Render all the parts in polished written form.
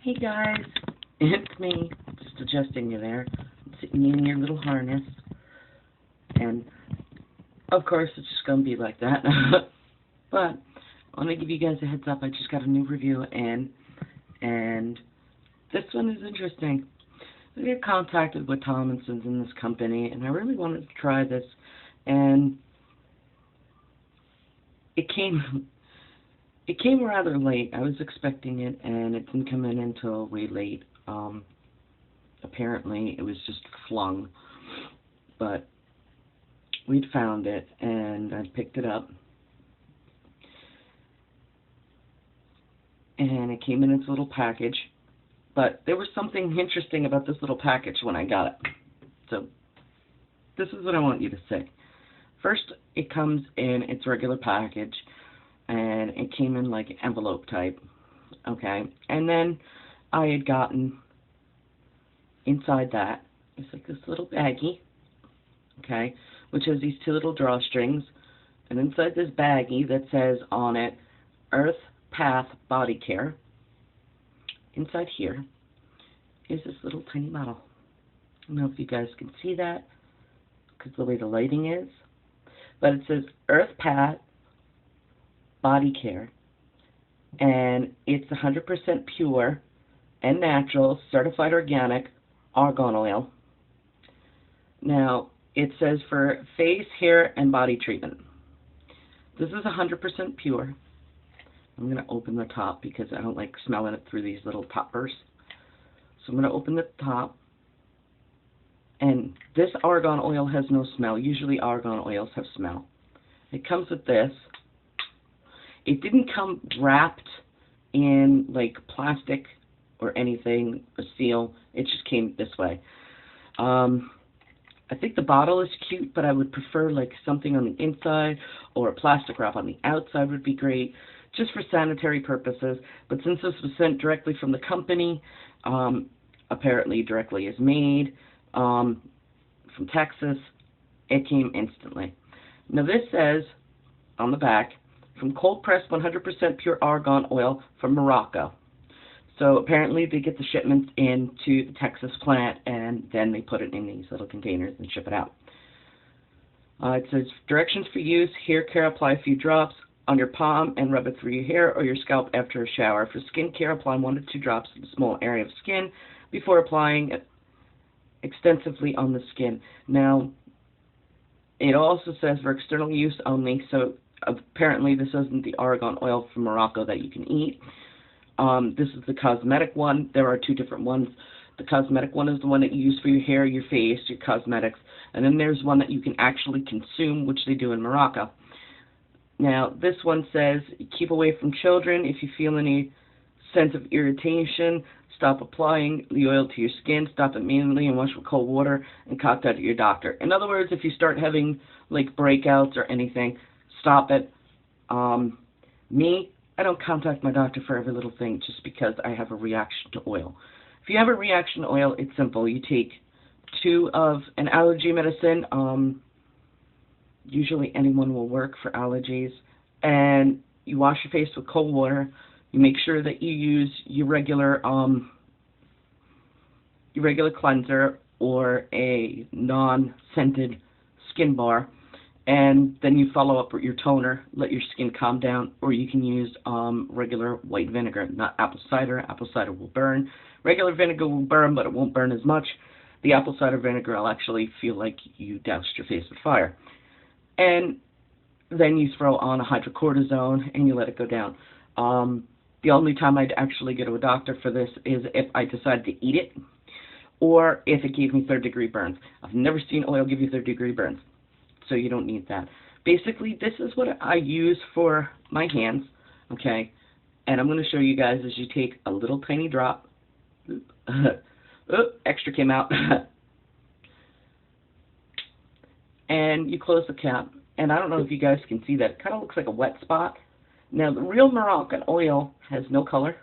Hey guys, it's me, just adjusting you there, sitting in your little harness, and of course it's just going to be like that, but I want to give you guys a heads up. I just got a new review in, and this one is interesting. I got contacted with Tomlinson's in this company, and I really wanted to try this, and it came rather late. I was expecting it, and it didn't come in until way late. Apparently, it was just flung, but we'd found it, and I picked it up, and it came in its little package. But there was something interesting about this little package when I got it. So this is what I want you to say. First, it comes in its regular package, and it came in like envelope type, okay? And then I had gotten inside that, it's like this little baggie, okay, which has these two little drawstrings, and inside this baggie that says on it, Earth Path Body Care, inside here is this little tiny bottle. I don't know if you guys can see that, because the way the lighting is, but it says Earth Path Body Care, and it's 100% pure and natural, certified organic argan oil. Now, it says for face, hair, and body treatment. This is 100% pure. I'm going to open the top because I don't like smelling it through these little toppers. So I'm going to open the top. And this argan oil has no smell. Usually argan oils have smell. It comes with this. It didn't come wrapped in like plastic or anything, a seal. It just came this way. I think the bottle is cute, but I would prefer like something on the inside or a plastic wrap on the outside would be great, just for sanitary purposes. But since this was sent directly from the company, apparently directly is made from Texas, it came instantly. Now this says on the back, from cold-pressed 100% pure argan oil from Morocco. So apparently they get the shipments into the Texas plant, and then they put it in these little containers and ship it out. It says, directions for use, hair care, apply a few drops on your palm and rub it through your hair or your scalp after a shower. For skin care, apply 1 to 2 drops in a small area of skin before applying it extensively on the skin. Now, it also says for external use only, so apparently this isn't the argan oil from Morocco that you can eat. This is the cosmetic one. There are 2 different ones. The cosmetic one is the one that you use for your hair, your face, your cosmetics, and then there's one that you can actually consume, which they do in Morocco. Now, this one says, keep away from children. If you feel any sense of irritation, stop applying the oil to your skin, stop immediately and wash with cold water, and contact your doctor. In other words, if you start having like breakouts or anything, stop it. Me, I don't contact my doctor for every little thing just because I have a reaction to oil. If you have a reaction to oil, it's simple. You take 2 of an allergy medicine. Usually anyone will work for allergies. And you wash your face with cold water. You make sure that you use your regular cleanser or a non-scented skin bar. And then you follow up with your toner, let your skin calm down, or you can use regular white vinegar, not apple cider. Apple cider will burn. Regular vinegar will burn, but it won't burn as much. The apple cider vinegar will actually feel like you doused your face with fire. And then you throw on a hydrocortisone and you let it go down. The only time I'd actually go to a doctor for this is if I decided to eat it, or if it gave me 3rd-degree burns. I've never seen oil give you 3rd-degree burns, so you don't need that. Basically, this is what I use for my hands, okay? And I'm going to show you guys as you take a little tiny drop. Extra came out. And you close the cap. And I don't know if you guys can see that. It kind of looks like a wet spot. Now, the real Moroccan oil has no color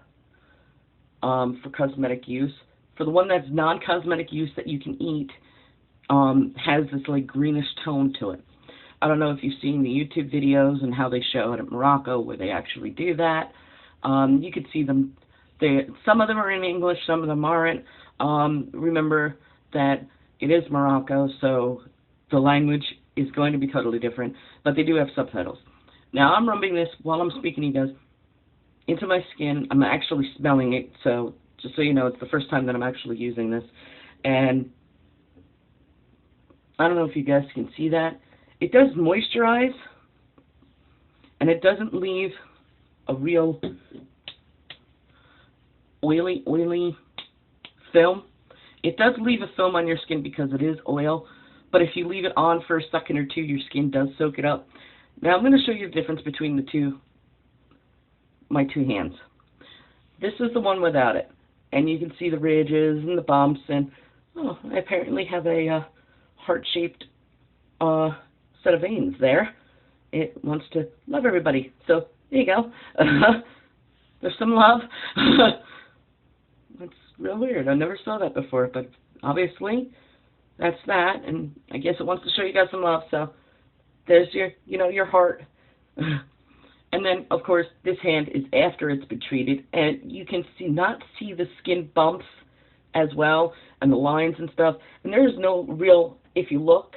for cosmetic use. For the one that's non-cosmetic use that you can eat, has this like greenish tone to it. I don't know if you've seen the YouTube videos and how they show it in Morocco where they actually do that. You could see them Some of them are in English, some of them aren't. Remember that it is Morocco, so the language is going to be totally different, but they do have subtitles. Now I'm rubbing this while I'm speaking, you guys, into my skin. I'm actually smelling it, so just so you know, it's the first time that I'm actually using this. And I don't know if you guys can see that. It does moisturize, and it doesn't leave a real oily film. It does leave a film on your skin because it is oil, but if you leave it on for a second or two, your skin does soak it up. Now I'm going to show you the difference between my two hands. This is the one without it, and you can see the ridges and the bumps, and I apparently have a heart-shaped set of veins there. It wants to love everybody, so there you go. There's some love. That's real weird. I never saw that before, but obviously that's that, and I guess it wants to show you guys some love, so there's your heart. And then, of course, this hand is after it's been treated, and you can not see the skin bumps as well, and the lines and stuff, and there's no real, if you look,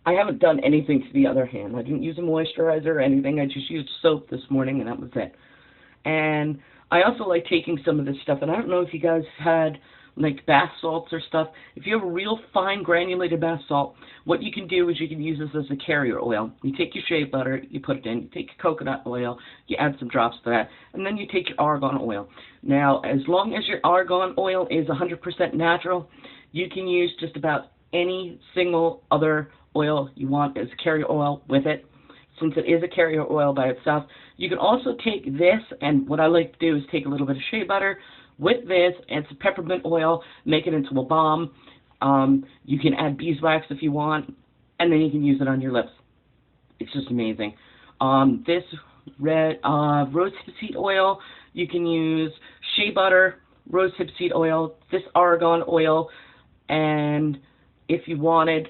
I haven't done anything to the other hand. I didn't use a moisturizer or anything. I just used soap this morning, and that was it. And I also like taking some of this stuff, and I don't know if you guys had like bath salts or stuff. If you have a real fine granulated bath salt, what you can do is you can use this as a carrier oil. You take your shea butter, you put it in, you take your coconut oil, you add some drops to that, and then you take your argan oil. Now, as long as your argan oil is 100% natural, you can use just about any single other oil you want as a carrier oil with it. Since it is a carrier oil by itself, you can also take this, and what I like to do is take a little bit of shea butter with this and some peppermint oil, make it into a balm. You can add beeswax if you want, and then you can use it on your lips. It's just amazing. This rosehip seed oil, you can use shea butter, rosehip seed oil, this argan oil, and if you wanted,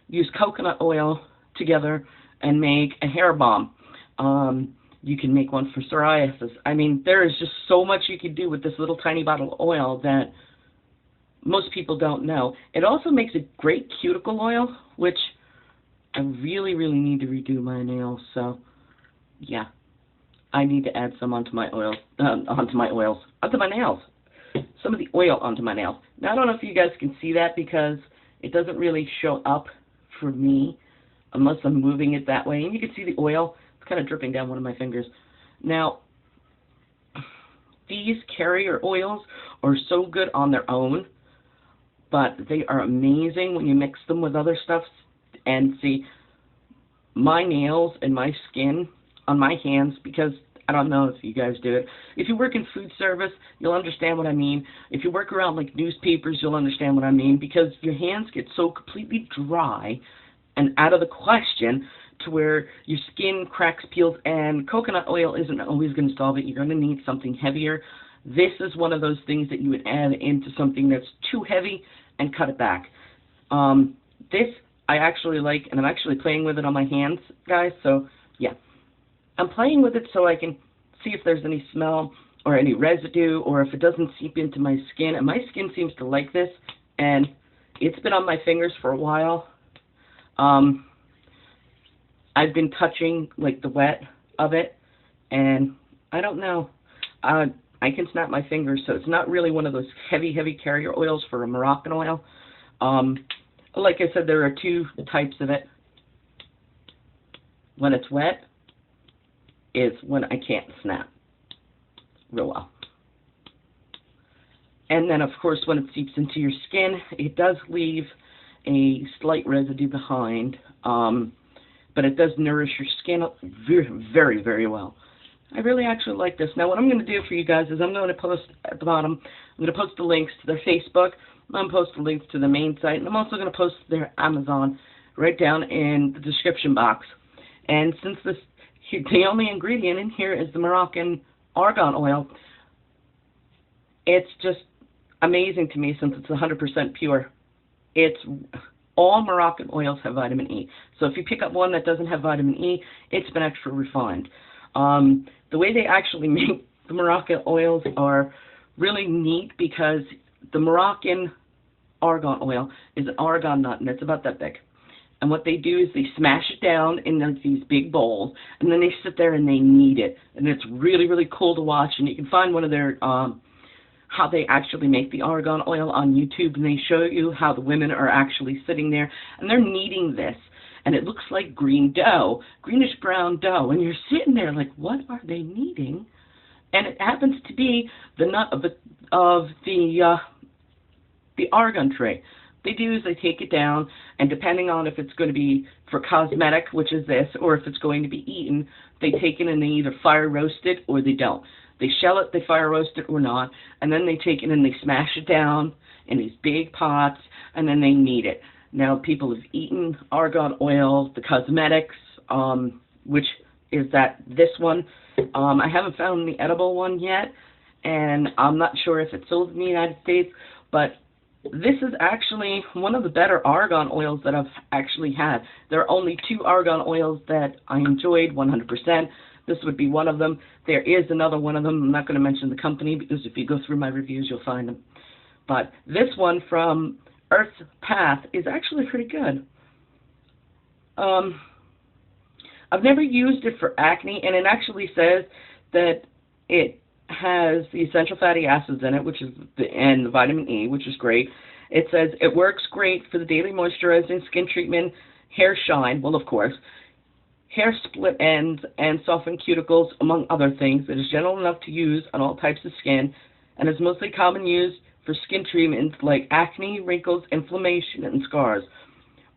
use coconut oil together and make a hair balm. You can make one for psoriasis. I mean, there is just so much you can do with this little tiny bottle of oil that most people don't know. It also makes a great cuticle oil, which I really, really need to redo my nails. So, yeah, I need to add some onto my nails. Some of the oil onto my nails. Now, I don't know if you guys can see that because it doesn't really show up for me unless I'm moving it that way. And you can see the oil. It's kind of dripping down one of my fingers. Now, these carrier oils are so good on their own, but they are amazing when you mix them with other stuff. And see, my nails and my skin on my hands, because I don't know if you guys do it. If you work in food service, you'll understand what I mean. If you work around like newspapers, you'll understand what I mean, because your hands get so completely dry and out of the question to where your skin cracks, peels, and coconut oil isn't always going to solve it. You're going to need something heavier. This is one of those things that you would add into something that's too heavy and cut it back. This I actually like, and I'm actually playing with it on my hands, guys, so yeah. I'm playing with it so I can see if there's any smell or any residue or if it doesn't seep into my skin. And my skin seems to like this, and it's been on my fingers for a while. I've been touching like the wet of it, and I don't know. I can snap my fingers, so it's not really one of those heavy carrier oils for a Moroccan oil. Like I said, there are two types of it. When it's wet is when I can't snap real well. And then, of course, when it seeps into your skin, it does leave a slight residue behind, but it does nourish your skin very, very well. I really actually like this. Now, what I'm going to do for you guys is I'm going to post at the bottom, I'm going to post the links to their Facebook, I'm going to post the links to the main site, and I'm also going to post their Amazon right down in the description box. And since the only ingredient in here is the Moroccan argan oil, it's just amazing to me since it's 100% pure. All Moroccan oils have vitamin E. So if you pick up one that doesn't have vitamin E, it's been extra refined. The way they actually make the Moroccan oils are really neat because the Moroccan argan oil is an argan nut, and it's about that big. And what they do is they smash it down in these big bowls, and then they sit there and they knead it. And it's really, really cool to watch. And you can find one of their, how they actually make the argan oil on YouTube, and they show you how the women are actually sitting there, and they're kneading this. And it looks like green dough, greenish brown dough. And you're sitting there like, what are they kneading? And it happens to be the nut of the argan tree. They do is they take it down, and depending on if it's going to be for cosmetic, which is this, or if it's going to be eaten, they take it and they either fire roast it or they don't. They shell it, they fire roast it or not, and then they take it and they smash it down in these big pots, and then they knead it. Now, people have eaten argan oil, the cosmetics, which is this one. I haven't found the edible one yet, and I'm not sure if it's sold in the United States, but this is actually one of the better argan oils that I've actually had. There are only 2 argan oils that I enjoyed 100%. This would be one of them. There is another one of them. I'm not going to mention the company because if you go through my reviews, you'll find them. But this one from Earth's Path is actually pretty good. I've never used it for acne, and it actually says that it has the essential fatty acids in it, which is and the vitamin E, which is great. It says it works great for the daily moisturizing skin treatment, hair shine, well, of course, hair split ends, and soften cuticles, among other things. It is gentle enough to use on all types of skin, and is mostly commonly used for skin treatments like acne, wrinkles, inflammation, and scars.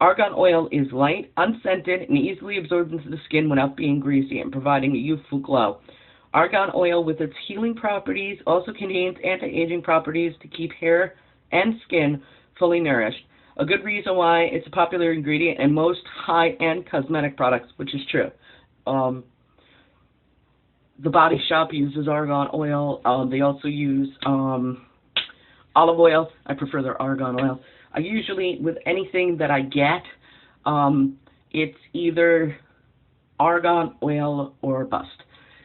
Argan oil is light, unscented, and easily absorbed into the skin without being greasy and providing a youthful glow. Argan oil, with its healing properties, also contains anti-aging properties to keep hair and skin fully nourished. A good reason why it's a popular ingredient in most high-end cosmetic products, which is true. The Body Shop uses argan oil. They also use olive oil. I prefer their argan oil. I usually, with anything that I get, it's either argan oil or bust.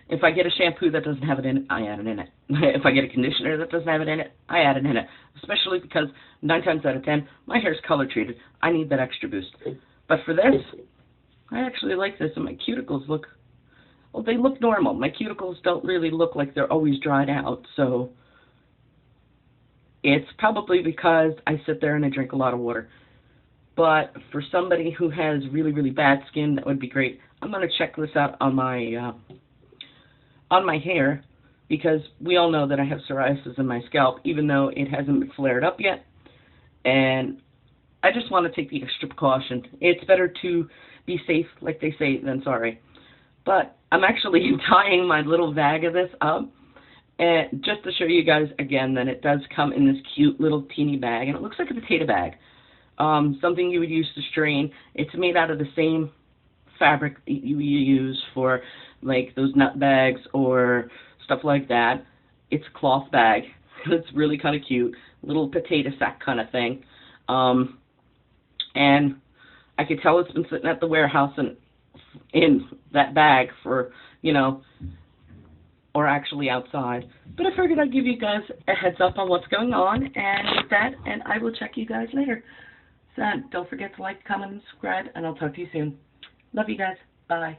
If I get a shampoo that doesn't have it in it, I add it in it. If I get a conditioner that doesn't have it in it, I add it in it. Especially because 9 times out of 10, my hair is color treated. I need that extra boost. But for this, I actually like this, and my cuticles look, well, they look normal. My cuticles don't really look like they're always dried out, so it's probably because I sit there and I drink a lot of water. But for somebody who has really, really bad skin, that would be great. I'm going to check this out on my hair, because we all know that I have psoriasis in my scalp, even though it hasn't been flared up yet. And I just want to take the extra precaution. It's better to be safe, like they say, than sorry. But I'm actually tying my little bag of this up, and just to show you guys again that it does come in this cute little teeny bag, and it looks like a potato bag. Something you would use to strain. It's made out of the same fabric that you use for like those nut bags or stuff like that. It's a cloth bag. It's really kind of cute, little potato sack kind of thing. And I could tell it's been sitting at the warehouse and in that bag for, you know, or actually outside. But I figured I'd give you guys a heads up on what's going on, and with that, and I will check you guys later. So don't forget to like, comment, and subscribe, and I'll talk to you soon. Love you guys. Bye.